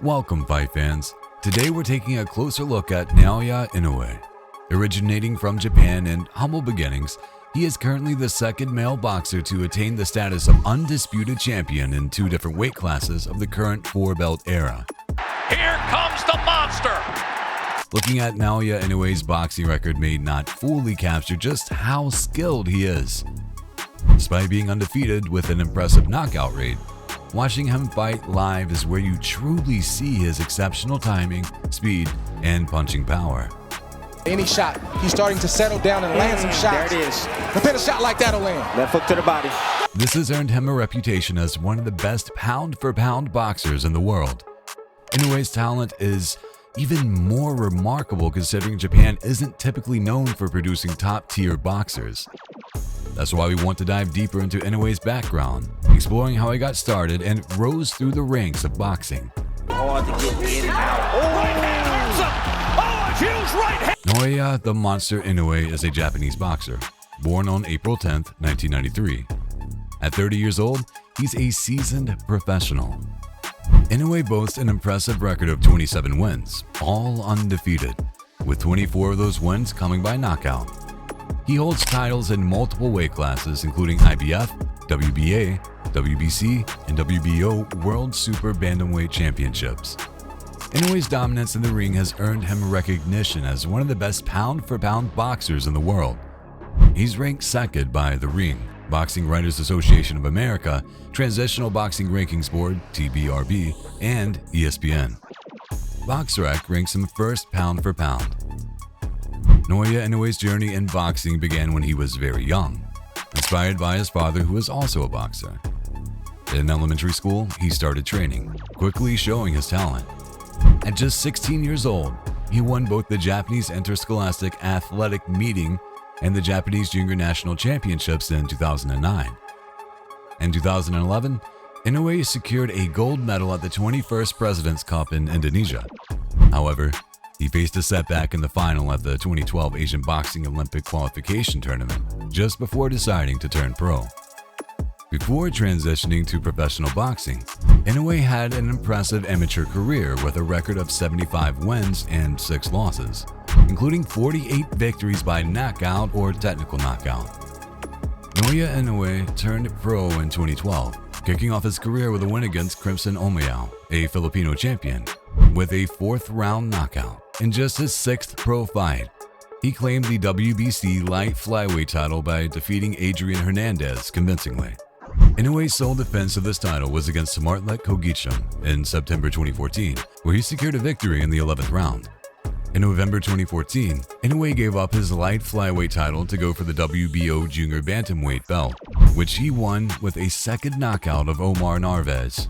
Welcome, fight fans. Today we're taking a closer look at Naoya Inoue. Originating from Japan and humble beginnings, he is currently the second male boxer to attain the status of undisputed champion in two different weight classes of the current four-belt era. Here comes the monster! Looking at Naoya Inoue's boxing record may not fully capture just how skilled he is. Despite being undefeated with an impressive knockout rate, watching him fight live is where you truly see his exceptional timing, speed, and punching power. Any shot, he's starting to settle down and land some shots. There it is. But then a shot like that'll land. Left hook to the body. This has earned him a reputation as one of the best pound-for-pound boxers in the world. Inoue's talent is even more remarkable considering Japan isn't typically known for producing top-tier boxers. That's why we want to dive deeper into Inoue's background, exploring how he got started and rose through the ranks of boxing. Hard to get in and out. Oh, right hand hurts him! Oh, a huge right hand! Naoya the Monster Inoue is a Japanese boxer, born on April 10, 1993. At 30 years old, he's a seasoned professional. Inoue boasts an impressive record of 27 wins, all undefeated, with 24 of those wins coming by knockout. He holds titles in multiple weight classes including IBF, WBA, WBC, and WBO World Super Bantamweight Championships. Inoue's dominance in the ring has earned him recognition as one of the best pound-for-pound boxers in the world. He's ranked second by The Ring, Boxing Writers Association of America, Transitional Boxing Rankings Board, TBRB, and ESPN. BoxRec ranks him first pound for pound. Naoya Inoue's journey in boxing began when he was very young, inspired by his father who was also a boxer. In elementary school, he started training, quickly showing his talent. At just 16 years old, he won both the Japanese Interscholastic Athletic Meeting and the Japanese Junior National Championships in 2009. In 2011, Inoue secured a gold medal at the 21st President's Cup in Indonesia. However, he faced a setback in the final at the 2012 Asian Boxing Olympic Qualification Tournament just before deciding to turn pro. Before transitioning to professional boxing, Inoue had an impressive amateur career with a record of 75 wins and 6 losses, including 48 victories by knockout or technical knockout. Naoya Inoue turned pro in 2012, kicking off his career with a win against Crimson Omayao, a Filipino champion, with a 4th-round knockout. In just his 6th pro fight, he claimed the WBC light flyweight title by defeating Adrian Hernandez convincingly. Inoue's sole defense of this title was against Smartlet Kogicham in September 2014, where he secured a victory in the 11th round. In November 2014, Inoue gave up his light flyweight title to go for the WBO junior bantamweight belt, which he won with a second knockout of Omar Narvaez.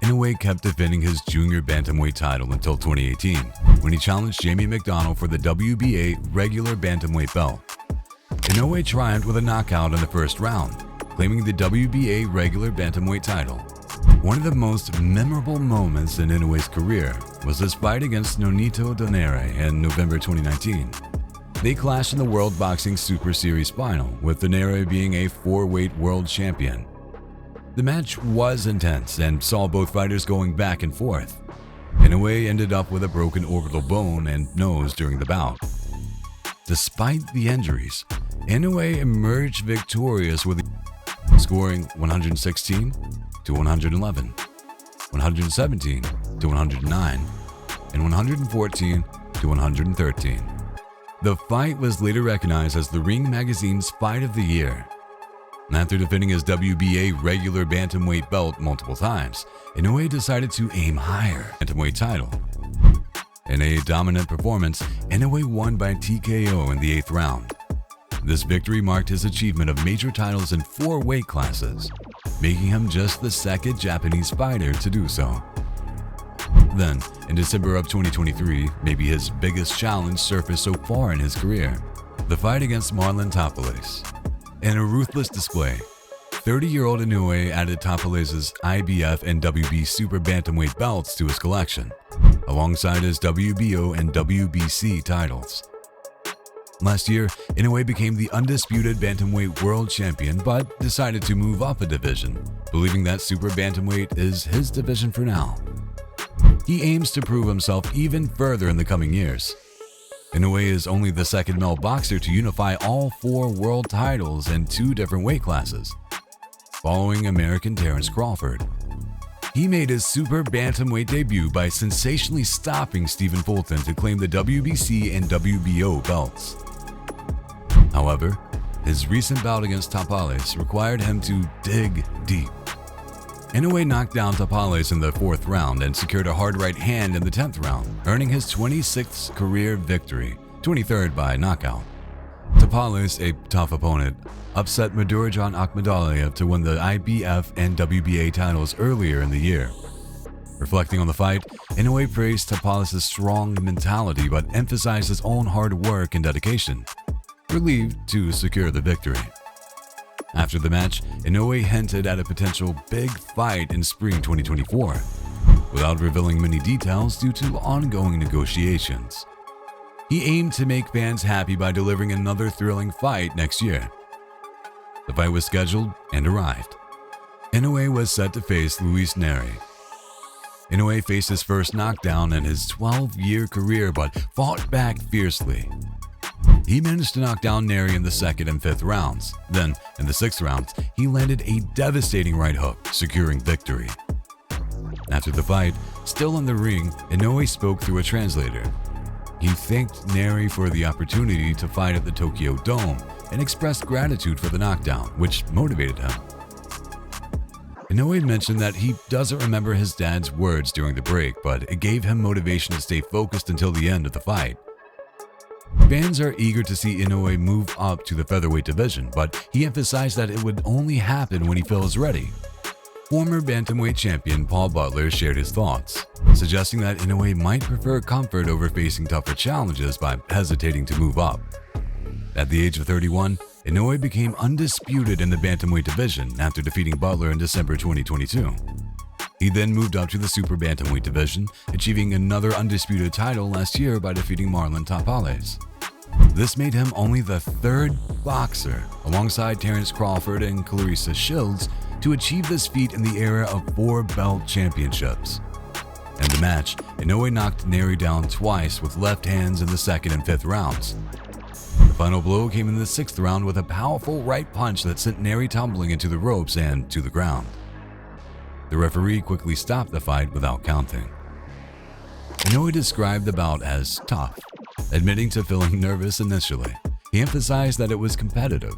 Inoue kept defending his junior bantamweight title until 2018, when he challenged Jamie McDonnell for the WBA regular bantamweight belt. Inoue triumphed with a knockout in the first round, claiming the WBA regular bantamweight title. One of the most memorable moments in Inoue's career was his fight against Nonito Donaire in November 2019. They clashed in the World Boxing Super Series final, with Donaire being a 4-weight world champion. The match was intense and saw both fighters going back and forth. Inoue ended up with a broken orbital bone and nose during the bout. Despite the injuries, Inoue emerged victorious with scoring 116 to 111, 117 to 109, and 114 to 113. The fight was later recognized as The Ring magazine's Fight of the Year. After defending his WBA regular bantamweight belt multiple times, Inoue decided to aim higher bantamweight title. In a dominant performance, Inoue won by TKO in the 8th round. This victory marked his achievement of major titles in 4 weight classes, making him just the second Japanese fighter to do so. Then, in December of 2023, maybe his biggest challenge surfaced so far in his career, the fight against Marlon Tapales. In a ruthless display, 30-year-old Inoue added Tapales's IBF and WB Super Bantamweight belts to his collection, alongside his WBO and WBC titles. Last year, Inoue became the undisputed bantamweight world champion but decided to move up a division, believing that super bantamweight is his division for now. He aims to prove himself even further in the coming years. Inoue is only the second male boxer to unify all 4 world titles in 2 different weight classes, following American Terence Crawford. He made his super bantamweight debut by sensationally stopping Stephen Fulton to claim the WBC and WBO belts. However, his recent bout against Tapales required him to dig deep. Inoue knocked down Tapales in the 4th round and secured a hard right hand in the 10th round, earning his 26th career victory, 23rd by knockout. Tapales, a tough opponent, upset Madurajan Akhmadaliev to win the IBF and WBA titles earlier in the year. Reflecting on the fight, Inoue praised Tapales' strong mentality but emphasized his own hard work and dedication, relieved to secure the victory. After the match, Inoue hinted at a potential big fight in spring 2024, without revealing many details due to ongoing negotiations. He aimed to make fans happy by delivering another thrilling fight next year. The fight was scheduled and arrived. Inoue was set to face Luis Nery. Inoue faced his first knockdown in his 12-year career but fought back fiercely. He managed to knock down Nery in the 2nd and 5th rounds. Then, in the 6th round, he landed a devastating right hook, securing victory. After the fight, still in the ring, Inoue spoke through a translator. He thanked Nery for the opportunity to fight at the Tokyo Dome and expressed gratitude for the knockdown, which motivated him. Inoue mentioned that he doesn't remember his dad's words during the break, but it gave him motivation to stay focused until the end of the fight. Fans are eager to see Inoue move up to the featherweight division, but he emphasized that it would only happen when he feels ready. Former bantamweight champion Paul Butler shared his thoughts, suggesting that Inoue might prefer comfort over facing tougher challenges by hesitating to move up. At the age of 31, Inoue became undisputed in the bantamweight division after defeating Butler in December 2022. He then moved up to the super bantamweight division, achieving another undisputed title last year by defeating Marlon Tapales. This made him only the 3rd boxer, alongside Terence Crawford and Clarissa Shields, to achieve this feat in the era of 4 belt championships. In the match, Inoue knocked Nery down twice with left hands in the 2nd and 5th rounds. The final blow came in the 6th round with a powerful right punch that sent Nery tumbling into the ropes and to the ground. The referee quickly stopped the fight without counting. Inoue described the bout as tough, admitting to feeling nervous initially. He emphasized that it was competitive.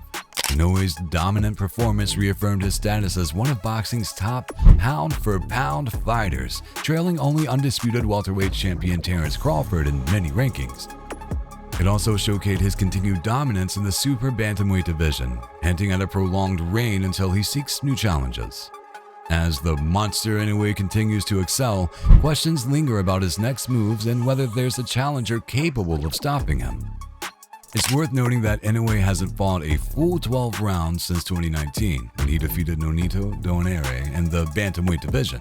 Inoue's dominant performance reaffirmed his status as one of boxing's top pound-for-pound fighters, trailing only undisputed welterweight champion Terence Crawford in many rankings. It also showcased his continued dominance in the super bantamweight division, hinting at a prolonged reign until he seeks new challenges. As the monster Inoue continues to excel, questions linger about his next moves and whether there's a challenger capable of stopping him. It's worth noting that Inoue hasn't fought a full 12 rounds since 2019, when he defeated Nonito Donaire in the bantamweight division.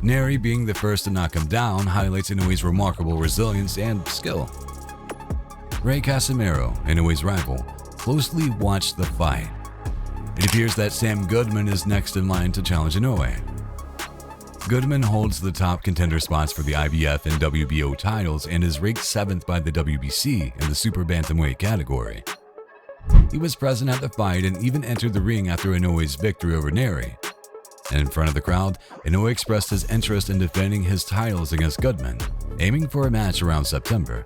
Nery being the first to knock him down highlights Inoue's remarkable resilience and skill. Ray Casimiro, Inoue's rival, closely watched the fight. It appears that Sam Goodman is next in line to challenge Inoue. Goodman holds the top contender spots for the IBF and WBO titles and is ranked 7th by the WBC in the super bantamweight category. He was present at the fight and even entered the ring after Inoue's victory over Nery. And in front of the crowd, Inoue expressed his interest in defending his titles against Goodman, aiming for a match around September.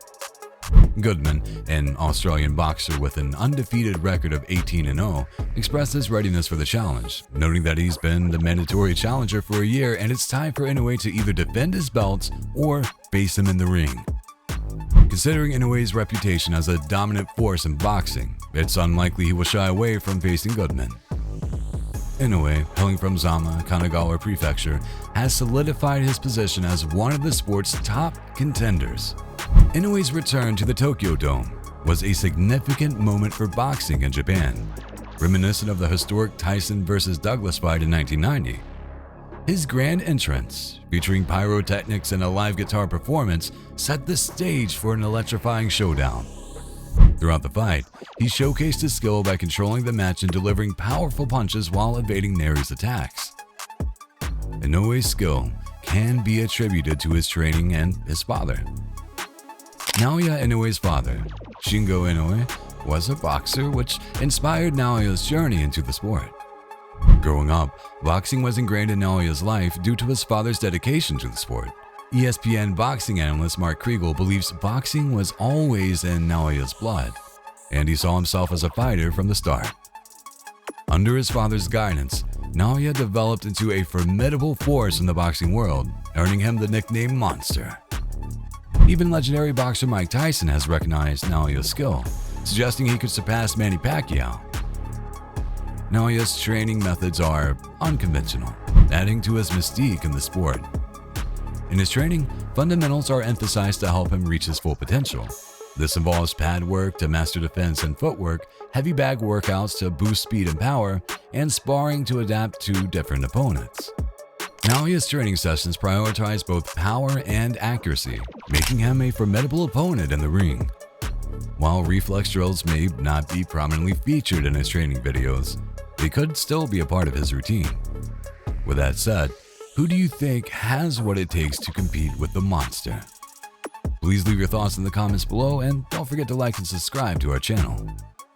Goodman, an Australian boxer with an undefeated record of 18-0, expressed his readiness for the challenge, noting that he's been the mandatory challenger for a year and it's time for Inoue to either defend his belts or face him in the ring. Considering Inoue's reputation as a dominant force in boxing, it's unlikely he will shy away from facing Goodman. Inoue, hailing from Zama, Kanagawa Prefecture, has solidified his position as one of the sport's top contenders. Inoue's return to the Tokyo Dome was a significant moment for boxing in Japan, reminiscent of the historic Tyson vs. Douglas fight in 1990. His grand entrance, featuring pyrotechnics and a live guitar performance, set the stage for an electrifying showdown. Throughout the fight, he showcased his skill by controlling the match and delivering powerful punches while evading Nery's attacks. Inoue's skill can be attributed to his training and his father. Naoya Inoue's father, Shingo Inoue, was a boxer, which inspired Naoya's journey into the sport. Growing up, boxing was ingrained in Naoya's life due to his father's dedication to the sport. ESPN boxing analyst Mark Kriegel believes boxing was always in Naoya's blood, and he saw himself as a fighter from the start. Under his father's guidance, Naoya developed into a formidable force in the boxing world, earning him the nickname Monster. Even legendary boxer Mike Tyson has recognized Naoya's skill, suggesting he could surpass Manny Pacquiao. Naoya's training methods are unconventional, adding to his mystique in the sport. In his training, fundamentals are emphasized to help him reach his full potential. This involves pad work to master defense and footwork, heavy bag workouts to boost speed and power, and sparring to adapt to different opponents. Naoya's training sessions prioritize both power and accuracy, making him a formidable opponent in the ring. While reflex drills may not be prominently featured in his training videos, they could still be a part of his routine. With that said, who do you think has what it takes to compete with the Monster? Please leave your thoughts in the comments below, and don't forget to like and subscribe to our channel.